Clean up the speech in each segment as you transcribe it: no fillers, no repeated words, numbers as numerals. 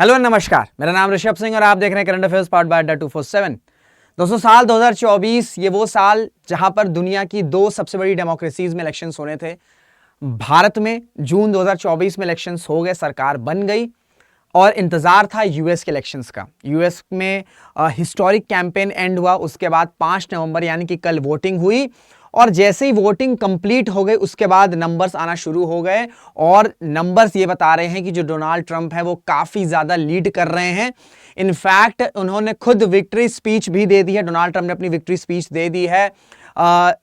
Hello नमस्कार, मेरा नाम ऋषभ सिंह और आप देख रहे हैं करंट अफेयर्स पार्ट बाय अड्डा 247। दोस्तों, साल 2024 ये वो साल जहां पर दुनिया की दो सबसे बड़ी डेमोक्रेसीज में इलेक्शंस होने थे। भारत में जून 2024 में इलेक्शंस हो गए, सरकार बन गई और इंतजार था यूएस के इलेक्शंस का। यूएस में हिस्टोरिक कैंपेन एंड हुआ, उसके बाद 5 नवंबर यानी कि कल वोटिंग हुई और जैसे ही वोटिंग कंप्लीट हो गई उसके बाद नंबर्स आना शुरू हो गए और नंबर्स ये बता रहे हैं कि जो डोनाल्ड ट्रंप है वो काफी ज्यादा लीड कर रहे हैं। इनफैक्ट उन्होंने खुद विक्ट्री स्पीच भी दे दी है, डोनाल्ड ट्रंप ने अपनी विक्ट्री स्पीच दे दी है।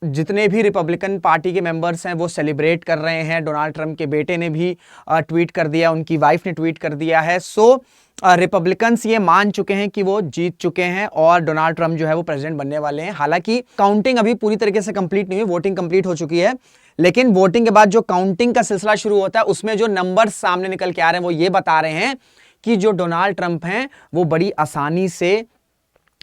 जितने भी रिपब्लिकन पार्टी के मेंबर्स हैं वो सेलिब्रेट कर रहे हैं। डोनाल्ड ट्रंप के बेटे ने भी ट्वीट कर दिया, उनकी वाइफ ने ट्वीट कर दिया है। सो रिपब्लिकन्स ये मान चुके हैं कि वो जीत चुके हैं और डोनाल्ड ट्रंप जो है वो प्रेसिडेंट बनने वाले हैं। हालांकि काउंटिंग अभी पूरी तरीके से कंप्लीट नहीं हुई, वोटिंग कंप्लीट हो चुकी है, लेकिन वोटिंग के बाद जो काउंटिंग का सिलसिला शुरू होता है उसमें जो नंबर सामने निकल के आ रहे हैं वो ये बता रहे हैं कि जो डोनाल्ड ट्रंप हैं वो बड़ी आसानी से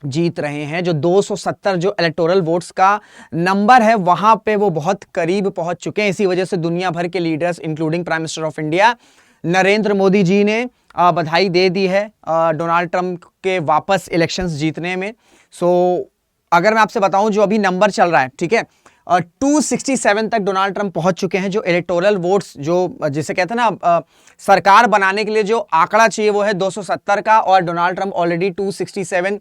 जीत रहे हैं। जो 270 जो इलेक्टोरल वोट्स का नंबर है वहां पे वो बहुत करीब पहुंच चुके हैं। इसी वजह से दुनिया भर के leaders including prime minister of India Narendra Modi ji ने बधाई दे दी है डोनाल्ड ट्रंप के वापस इलेक्शंस जीतने में। सो अगर मैं आपसे बताऊं जो अभी नंबर चल रहा है, ठीक है, 267 तक डोनाल्ड ट्रंप पहुंच चुके हैं। जो इलेक्टोरल वोट्स जो जिसे कहते हैं ना सरकार बनाने के लिए जो आंकड़ा चाहिए वो है 270 का और डोनाल्ड ट्रंप ऑलरेडी 267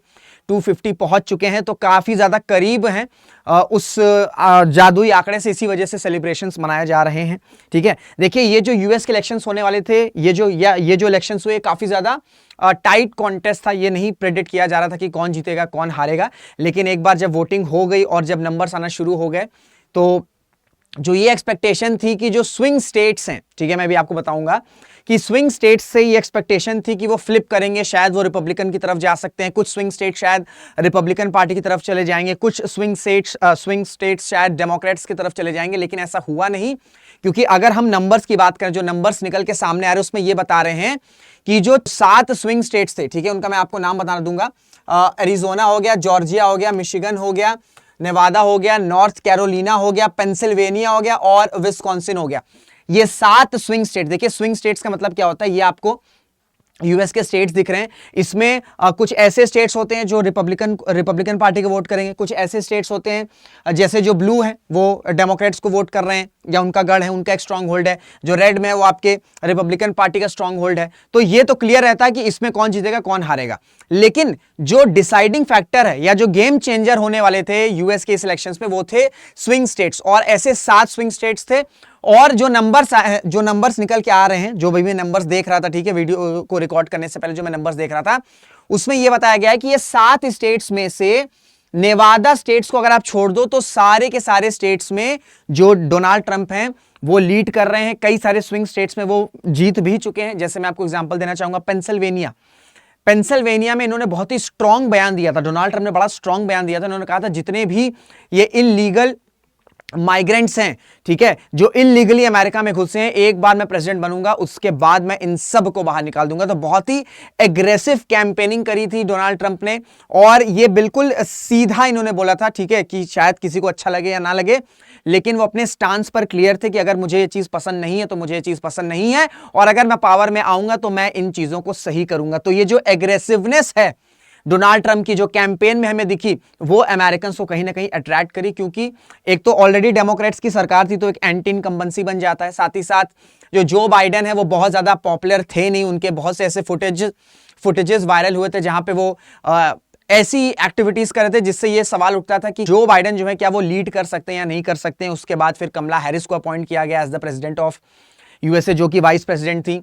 250 पहुंच चुके हैं, तो काफी ज्यादा करीब हैं उस जादुई आंकड़े से। इसी वजह से सेलिब्रेशंस मनाए जा रहे हैं। ठीक है, देखिए ये जो यूएस के इलेक्शंस होने वाले थे, ये जो इलेक्शंस हुए काफी ज्यादा टाइट कॉन्टेस्ट था। ये नहीं प्रेडिक्ट किया जा रहा था कि कौन जीतेगा कौन हारेगा, लेकिन एक बार जब वोटिंग हो गई और जब नंबर्स आना शुरू हो गए तो जो ये एक्सपेक्टेशन थी कि जो स्विंग स्टेट्स हैं, ठीक है, मैं भी आपको बताऊंगा कि स्विंग स्टेट्स से ये एक्सपेक्टेशन थी कि वो फ्लिप करेंगे, शायद वो रिपब्लिकन की तरफ जा सकते हैं। कुछ स्विंग स्टेट शायद रिपब्लिकन पार्टी की तरफ चले जाएंगे, कुछ स्विंग स्टेट्स शायद डेमोक्रेट्स की तरफ चले जाएंगे, लेकिन ऐसा हुआ नहीं। क्योंकि अगर हम नंबर्स की बात करें, जो नंबर्स निकल के सामने आ रहे हैं उसमें ये बता रहे हैं कि जो 7 स्विंग स्टेट्स थे, ठीक है, उनका मैं आपको नाम बता दूंगा। एरिजोना हो गया, जॉर्जिया हो गया, मिशिगन हो गया, नेवादा हो गया, नॉर्थ कैरोलिना हो गया, पेंसिल्वेनिया हो गया और विस्कॉन्सिन हो गया। ये 7 स्विंग स्टेट। देखिए स्विंग स्टेट्स का मतलब क्या होता है, ये आपको यूएस के स्टेट्स दिख रहे हैं। इसमें कुछ ऐसे स्टेट्स होते हैं जो रिपब्लिकन पार्टी को वोट करेंगे, कुछ ऐसे स्टेट्स होते हैं जैसे जो ब्लू है वो डेमोक्रेट्स को वोट कर रहे हैं या उनका गढ़ है, उनका एक स्ट्रांग होल्ड है। जो रेड में है वो आपके रिपब्लिकन पार्टी का स्ट्रांग होल्ड है। तो ये तो क्लियर रहता है कि इसमें कौन जीतेगा कौन हारेगा। लेकिन जो डिसाइडिंग फैक्टर है या जो गेम चेंजर होने वाले थे यूएस के इस इलेक्शंस में वो थे स्विंग स्टेट्स, और ऐसे 7 स्विंग स्टेट्स थे। और जो नंबर्स निकल के आ रहे हैं, जो भी मैं नंबर्स देख रहा था, ठीक है, वीडियो को रिकॉर्ड करने से पहले जो मैं नंबर्स देख रहा था उसमें यह बताया गया है कि ये 7 स्टेट्स में से नेवादा स्टेट्स को अगर आप छोड़ दो तो सारे के सारे स्टेट्स में जो डोनाल्ड ट्रंप हैं वो लीड कर रहे हैं। कई सारे स्विंग स्टेट्स में वो जीत भी चुके हैं। जैसे मैं आपको एग्जांपल देना चाहूंगा, पेंसिल्वेनिया में इन्होंने बहुत ही स्ट्रांग बयान दिया था, डोनाल्ड ट्रंप ने बड़ा स्ट्रांग बयान दिया था। इन्होंने कहा था जितने भी ये इलीगल माइग्रेंट्स हैं, ठीक है, जो इलीगली अमेरिका में घुसे हैं, एक बार मैं प्रेसिडेंट बनूंगा उसके बाद मैं इन सब को बाहर निकाल दूंगा। तो बहुत ही एग्रेसिव कैंपेनिंग करी थी डोनाल्ड ट्रंप ने और ये बिल्कुल सीधा इन्होंने बोला था, ठीक है, कि शायद किसी को अच्छा लगे या ना लगे, लेकिन वो अपने स्टांस पर क्लियर थे कि अगर मुझे ये चीज पसंद नहीं है तो मुझे ये चीज पसंद नहीं है और अगर मैं पावर में आऊंगा तो मैं इन चीजों को सही करूंगा। तो ये जो एग्रेसिवनेस है डोनाल्ड ट्रंप की जो कैंपेन में हमें दिखी वो अमेरिकन को कहीं ना कहीं अट्रैक्ट करी, क्योंकि एक तो ऑलरेडी डेमोक्रेट्स की सरकार थी तो एक एंटी इनकम्बेंसी बन जाता है। साथ ही साथ जो बाइडेन है वो बहुत ज्यादा पॉपुलर थे नहीं, उनके बहुत से ऐसे फुटेजेस वायरल हुए थे जहां पे वो ऐसी एक्टिविटीज कर रहे थे जिससे ये सवाल उठता था कि जो बाइडेन जो है क्या वो लीड कर सकते हैं या नहीं कर सकते हैं। उसके बाद फिर कमला हैरिस को अपॉइंट किया गया as the president of USA, जो कि वाइस प्रेसिडेंट थी,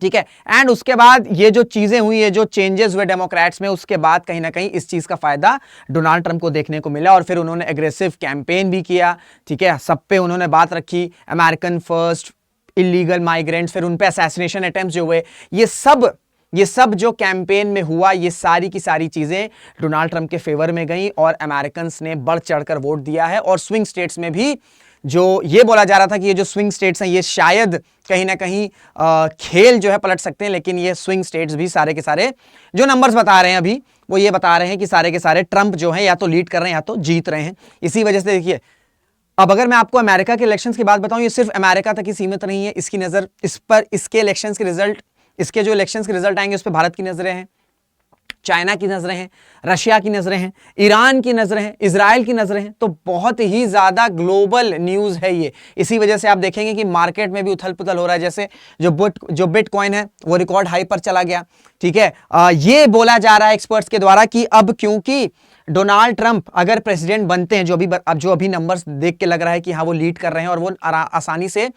ठीक है। एंड उसके बाद ये जो चीजें हुई, ये जो चेंजेस हुए डेमोक्रेट्स में, उसके बाद कहीं ना कहीं इस चीज का फायदा डोनाल्ड ट्रंप को देखने को मिला और फिर उन्होंने एग्रेसिव कैंपेन भी किया, ठीक है। सब पे उन्होंने बात रखी, अमेरिकन फर्स्ट, इलीगल माइग्रेंट्स, फिर उन पे असैसिनेशन अटेम्प्ट्स जो हुए, ये सब जो कैंपेन में हुआ, ये सारी की सारी चीजें डोनाल्ड ट्रंप के फेवर में गई और अमेरिकन ने बढ़ चढ़कर वोट दिया है। और स्विंग स्टेट्स में भी जो ये बोला जा रहा था कि ये जो स्विंग स्टेट्स हैं ये शायद कहीं ना कहीं खेल जो है पलट सकते हैं, लेकिन ये स्विंग स्टेट्स भी सारे के सारे जो नंबर्स बता रहे हैं अभी वो ये बता रहे हैं कि सारे के सारे ट्रंप जो हैं या तो लीड कर रहे हैं या तो जीत रहे हैं। इसी वजह से देखिए, अब अगर मैं आपको अमेरिका के इलेक्शंस की बात बताऊं, ये सिर्फ अमेरिका तक ही सीमित नहीं है। इसकी नजर इस पर इसके इलेक्शंस के रिजल्ट इसके जो इलेक्शंस के रिजल्ट आएंगे उस पर भारत की नजरें हैं, चाइना की नजरें हैं, रशिया की नजरें हैं, ईरान की नजरें हैं, इजराइल की नजरें हैं। तो बहुत ही ज्यादा ग्लोबल न्यूज है ये। इसी वजह से आप देखेंगे कि मार्केट में भी उथल पुथल हो रहा है। जैसे जो बिटकॉइन है वो रिकॉर्ड हाई पर चला गया, ठीक है। ये बोला जा रहा है एक्सपर्ट्स के द्वारा कि अब क्योंकि डोनाल्ड ट्रंप अगर प्रेसिडेंट बनते हैं, जो अभी नंबर्स देख के लग रहा है कि हाँ वो लीड कर रहे हैं और वो आसानी से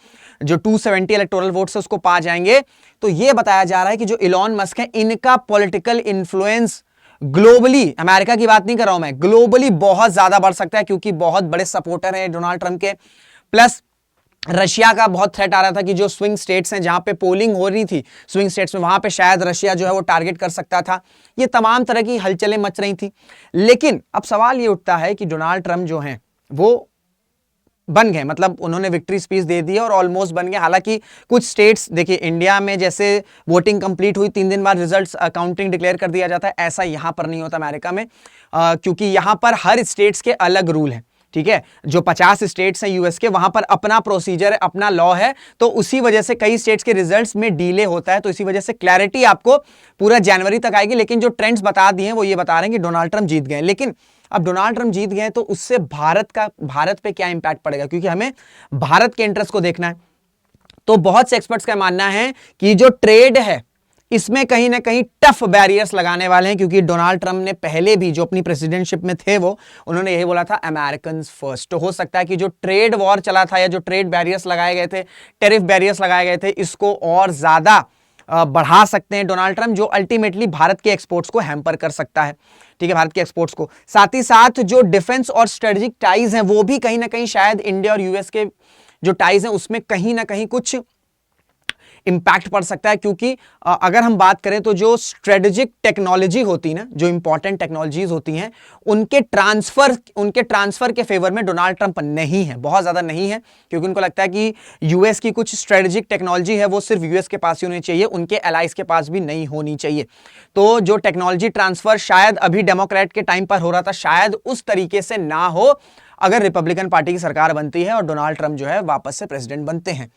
जो 270 इलेक्टोरल वोट्स है उसको पा जाएंगे, तो ये बताया जा रहा है कि जो इलॉन मस्क है इनका पॉलिटिकल इन्फ्लुएंस ग्लोबली, अमेरिका की बात नहीं कर रहा हूं मैं, ग्लोबली बहुत ज्यादा बढ़ सकता है, क्योंकि बहुत बड़े सपोर्टर हैं डोनाल्ड ट्रंप के। प्लस रशिया का बहुत थ्रेट आ रहा था कि जो स्विंग स्टेट्स हैं जहां पे पोलिंग हो रही थी स्विंग स्टेट्स में, वहां पे शायद रशिया जो है वो टारगेट कर सकता था। ये तमाम तरह की हलचलें मच रही थी। लेकिन अब सवाल ये उठता है कि डोनाल्ड ट्रंप जो हैं वो बन गए, मतलब उन्होंने विक्ट्री स्पीच दे दी और ऑलमोस्ट बन गए। हालांकि कुछ स्टेट्स, देखिए इंडिया में जैसे वोटिंग कंप्लीट हुई 3 दिन बाद रिजल्ट्स काउंटिंग डिक्लेयर कर दिया जाता है, ऐसा यहां पर नहीं होता अमेरिका में, क्योंकि यहां पर हर स्टेट्स के अलग रूल हैं, ठीक है। जो 50 स्टेट्स हैं यूएस के, वहां पर अपना प्रोसीजर है, अपना लॉ है, तो उसी वजह से कई स्टेट्स के रिजल्ट्स में डिले होता है। तो इसी वजह से क्लैरिटी आपको पूरा जनवरी तक आएगी। लेकिन जो ट्रेंड्स बता दिए हैं वो ये बता रहे हैं कि डोनाल्ड ट्रंप जीत गए। लेकिन अब डोनाल्ड ट्रंप जीत गए तो उससे भारत पे क्या इंपैक्ट पड़ेगा, क्योंकि हमें भारत के इंटरेस्ट को देखना है। तो बहुत से एक्सपर्ट्स का मानना है कि जो ट्रेड है इसमें कहीं ना कहीं टफ बैरियर्स लगाने वाले हैं, क्योंकि डोनाल्ड ट्रंप ने पहले भी जो अपनी प्रेसिडेंटशिप में थे वो उन्होंने यही बोला था अमेरिकन फर्स्ट। तो हो सकता है कि जो ट्रेड वॉर चला था या जो ट्रेड बैरियर्स लगाए गए थे, टेरिफ बैरियर्स लगाए गए थे, इसको और ज्यादा बढ़ा सकते हैं डोनाल्ड ट्रंप, जो अल्टीमेटली भारत के एक्सपोर्ट्स को हैम्पर कर सकता है, ठीक है, भारत के एक्सपोर्ट्स को। साथ ही साथ जो डिफेंस और स्ट्रेटेजिक टाइज हैं वो भी कहीं ना कहीं शायद इंडिया और यूएस के जो टाइज हैं उसमें कहीं ना कहीं कुछ इंपैक्ट पड़ सकता है। क्योंकि अगर हम बात करें तो जो स्ट्रेटेजिक टेक्नोलॉजी होती है ना, जो इंपॉर्टेंट टेक्नोलॉजीज होती हैं, उनके ट्रांसफर के फेवर में डोनाल्ड ट्रंप नहीं है, बहुत ज्यादा नहीं है, क्योंकि उनको लगता है कि यूएस की कुछ स्ट्रेटेजिक टेक्नोलॉजी है वो सिर्फ यूएस के पास ही होनी चाहिए, उनके एलाइज के पास भी नहीं होनी चाहिए। तो जो टेक्नोलॉजी ट्रांसफर शायद अभी डेमोक्रेट के टाइम पर हो रहा था, शायद उस तरीके से ना हो अगर रिपब्लिकन पार्टी की सरकार बनती है और डोनाल्ड ट्रंप जो है वापस से प्रेसिडेंट बनते हैं।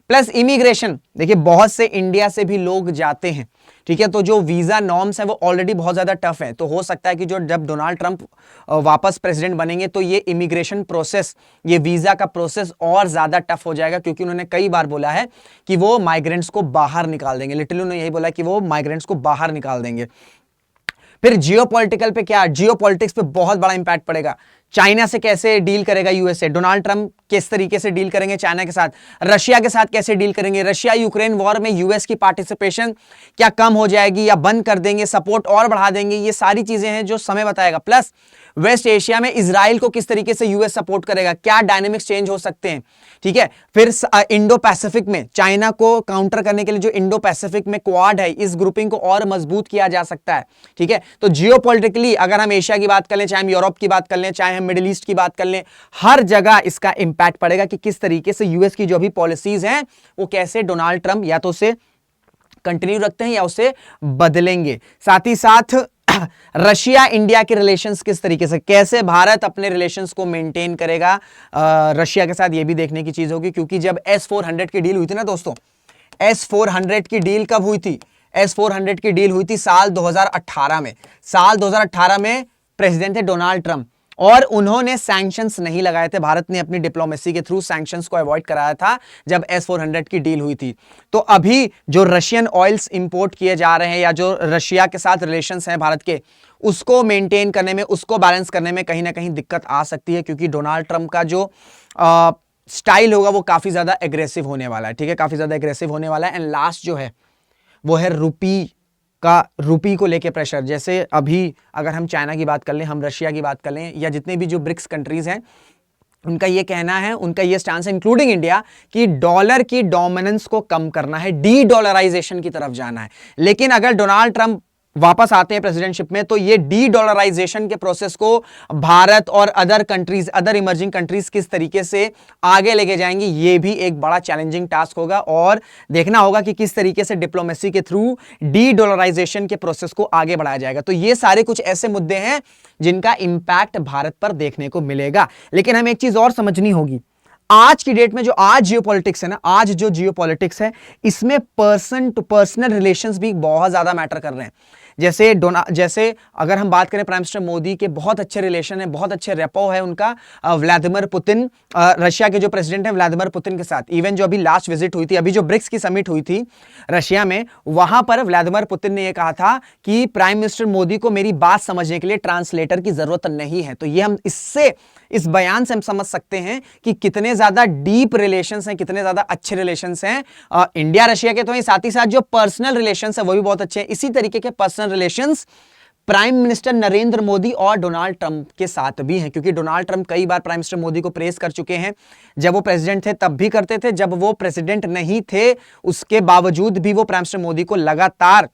प्लस इमिग्रेशन, देखिए बहुत से इंडिया से भी लोग जाते हैं, ठीक है, तो जो वीजा नॉर्म्स हैं वो ऑलरेडी बहुत ज्यादा टफ है। तो हो सकता है कि जो जब डोनाल्ड ट्रंप वापस प्रेसिडेंट बनेंगे तो ये इमिग्रेशन प्रोसेस, ये वीजा का प्रोसेस और ज्यादा टफ हो जाएगा, क्योंकि उन्होंने कई बार बोला है कि वो माइग्रेंट्स को बाहर निकाल देंगे। लिटरली उन्होंने यही बोला कि वो माइग्रेंट्स को बाहर निकाल देंगे। फिर जियोपॉलिटिकल पे क्या, जियोपॉलिटिक्स पे बहुत बड़ा इंपैक्ट पड़ेगा। चाइना से कैसे डील करेगा यूएसए, डोनाल्ड ट्रंप किस तरीके से डील करेंगे चाइना के साथ, रशिया के साथ कैसे डील करेंगे, रशिया यूक्रेन वॉर में यूएस की पार्टिसिपेशन क्या कम हो जाएगी या बंद कर देंगे, सपोर्ट और बढ़ा देंगे, ये सारी चीजें हैं जो समय बताएगा। प्लस वेस्ट एशिया में इजराइल को किस तरीके से यूएस सपोर्ट करेगा, क्या डायनेमिक्स चेंज हो सकते हैं, ठीक है। फिर इंडो पैसिफिक में चाइना को काउंटर करने के लिए जो इंडो पैसिफिक में क्वाड है, इस ग्रुपिंग को और मजबूत किया जा सकता है, ठीक है। तो जियोपॉलिटिकली अगर हम एशिया की बात कर लें, चाहे हम यूरोप की बात कर लें, चाहे हम मिडिल ईस्ट की बात कर लें, हर जगह इसका इंपैक्ट पड़ेगा कि किस तरीके से यूएस की जो भी पॉलिसीज हैं वो कैसे डोनाल्ड ट्रंप या तो उसे कंटिन्यू रखते हैं या उसे बदलेंगे। साथ ही साथ रशिया इंडिया के रिलेशंस किस तरीके से, कैसे भारत अपने रिलेशंस को मेंटेन करेगा रशिया के साथ, ये भी देखने की चीज होगी। क्योंकि जब S-400 की डील हुई थी ना दोस्तों, S-400 की डील कब हुई थी, S-400 की डील हुई थी साल 2018 में। साल 2018 में प्रेसिडेंट थे डोनाल्ड ट्रंप और उन्होंने सैंक्शंस नहीं लगाए थे। भारत ने अपनी डिप्लोमेसी के थ्रू सैंक्शंस को अवॉइड कराया था जब S-400 की डील हुई थी। तो अभी जो रशियन ऑयल्स इंपोर्ट किए जा रहे हैं या जो रशिया के साथ रिलेशंस हैं भारत के, उसको मेंटेन करने में, उसको बैलेंस करने में कहीं ना कहीं दिक्कत आ सकती है, क्योंकि डोनाल्ड ट्रंप का जो स्टाइल होगा वो काफी ज्यादा एग्रेसिव होने वाला है, ठीक है, काफी ज्यादा एग्रेसिव होने वाला है। एंड लास्ट जो है वो है रूपी को लेके प्रेशर। जैसे अभी अगर हम चाइना की बात कर लें, हम रशिया की बात कर लें, या जितने भी जो ब्रिक्स कंट्रीज हैं, उनका ये कहना है, उनका ये स्टांस है इंक्लूडिंग इंडिया, कि डॉलर की डोमिनेंस को कम करना है, डी डॉलराइजेशन की तरफ जाना है। लेकिन अगर डोनाल्ड ट्रंप वापस आते हैं प्रेसिडेंटशिप में तो ये डी डॉलराइजेशन के प्रोसेस को भारत और other countries, other emerging countries किस तरीके से आगे लेके जाएंगी, ये भी एक बड़ा चैलेंजिंग टास्क होगा। और देखना होगा कि किस तरीके से डिप्लोमेसी के थ्रू डी डॉलराइजेशन के प्रोसेस को आगे बढ़ाया जाएगा। तो ये सारे कुछ ऐसे मुद्दे हैं जिनका इंपैक्ट भारत पर देखने को मिलेगा। लेकिन हमें एक चीज और समझनी होगी, आज की डेट में जो आज जियोपॉलिटिक्स है ना, आज जो जियोपॉलिटिक्स है, इसमें पर्सन टू पर्सनल रिलेशंस भी बहुत ज्यादा मैटर कर रहे हैं। जैसे अगर हम बात करें प्राइम मिनिस्टर मोदी के बहुत अच्छे रिलेशन है, बहुत अच्छे रेपो है उनका व्लादिमीर पुतिन, रशिया के जो प्रेसिडेंट है व्लादिमीर पुतिन के साथ। इवन जो अभी लास्ट विजिट हुई थी, अभी जो ब्रिक्स की समिट हुई थी रशिया में, वहां पर व्लादिमीर पुतिन ने यह कहा था कि प्राइम मिनिस्टर मोदी को मेरी बात समझने के लिए ट्रांसलेटर की जरूरत नहीं है। तो ये हम इस बयान से हम समझ सकते हैं कि कितने ज्यादा डीप रिलेशंस हैं, कितने ज्यादा अच्छे रिलेशंस हैं इंडिया रशिया के। तो साथ ही साथ जो पर्सनल रिलेशंस है वो भी बहुत अच्छे हैं। इसी तरीके के personal relations prime minister Narendra Modi और डोनाल्ड ट्रंप के साथ भी हैं, क्योंकि डोनाल्ड ट्रंप कई बार प्राइम मिनिस्टर मोदी को प्रेस कर चुके हैं। जब वो प्रेसिडेंट थे तब भी करते थे, जब वो प्रेसिडेंट नहीं थे उसके बावजूद भी वो प्राइम मिनिस्टर मोदी को लगातार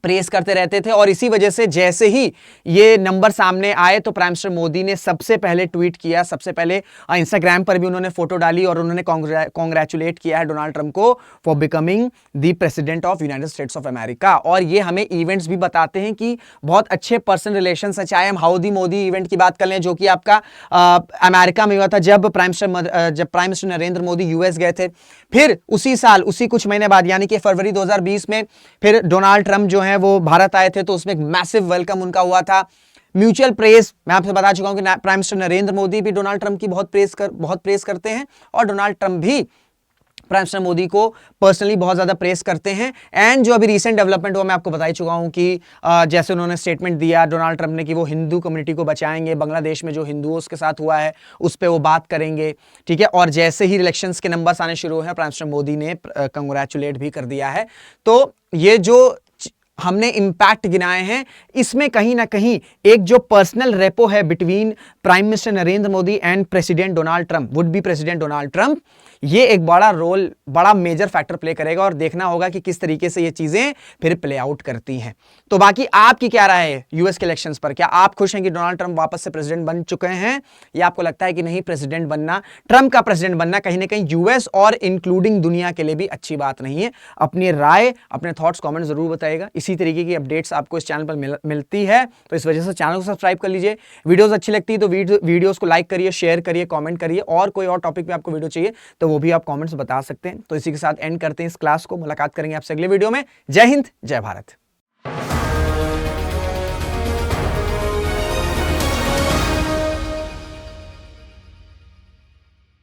प्रेस करते रहते थे। और इसी वजह से जैसे ही ये नंबर सामने आए तो प्राइम मिनिस्टर मोदी ने सबसे पहले ट्वीट किया, सबसे पहले इंस्टाग्राम पर भी उन्होंने फोटो डाली और उन्होंने कांग्रेचुलेट किया है डोनाल्ड ट्रंप को for becoming the president of United states of America. और ये हमें इवेंट्स भी बताते हैं कि बहुत अच्छे पर्सनल रिलेशंस हैं। चाहे हम हाउडी मोदी इवेंट की बात कर लें जो कि आपका अमेरिका में हुआ था, जब prime minister Narendra Modi US गए थे। फिर उसी साल, उसी कुछ महीने बाद यानी कि फरवरी 2020 में फिर डोनाल्ड ट्रंप जो है वो भारत आए थे, तो उसमें एक मैसिव वेलकम उनका हुआ था। म्यूचुअल प्रेस, मैं आपसे बता चुका हूं कि प्राइम मिनिस्टर नरेंद्र मोदी भी डोनाल्ड ट्रंप की बहुत प्रेस करते हैं और डोनाल्ड ट्रंप भी प्राइम मिनिस्टर मोदी को पर्सनली बहुत ज्यादा प्रेस करते हैं। एंड जो अभी रीसेंट डेवलपमेंट हुआ मैं आपको बता ही चुका हूं कि जैसे उन्होंने स्टेटमेंट दिया डोनाल्ड ट्रंप ने कि वो हिंदू कम्युनिटी को बचाएंगे, बांग्लादेश में जो हिंदुओं के साथ हुआ है उस पर वो बात करेंगे, ठीक है। और जैसे ही इलेक्शंस के नंबर्स आने शुरू हुए प्राइम मिनिस्टर मोदी ने कंग्रेचुलेट भी कर दिया है। तो ये जो हमने इंपैक्ट गिनाए हैं इसमें कहीं ना कहीं एक जो पर्सनल रेपो है between prime minister Narendra Modi and president Donald Trump, would be president Donald Trump, ये एक बड़ा रोल, बड़ा मेजर फैक्टर प्ले करेगा। और देखना होगा कि किस तरीके से ये चीजें फिर प्ले आउट करती हैं। तो बाकी आपकी क्या राय है यूएस के इलेक्शंस पर? क्या आप खुश हैं कि डोनाल्ड ट्रंप वापस से प्रेसिडेंट बन चुके हैं, या आपको लगता है कि नहीं, प्रेसिडेंट बनना, ट्रंप का प्रेसिडेंट बनना कहीं ना कहीं यूएस और इंक्लूडिंग दुनिया के लिए भी अच्छी बात नहीं है? अपनी राय, अपने थॉट्स कमेंट जरूर बताइएगा। इसी तरीके की अपडेट्स आपको इस चैनल पर मिलती है, तो इस वजह से चैनल को सब्सक्राइब कर लीजिए। वीडियोस अच्छी लगती है तो वीडियोस को लाइक करिए, शेयर करिए, कमेंट करिए। और कोई और टॉपिक पे आपको वीडियो चाहिए तो वो भी आप कमेंट्स बता सकते हैं। तो इसी के साथ एंड करते हैं इस क्लास को। मुलाकात करेंगे आपसे अगले वीडियो में। जय हिंद, जय भारत।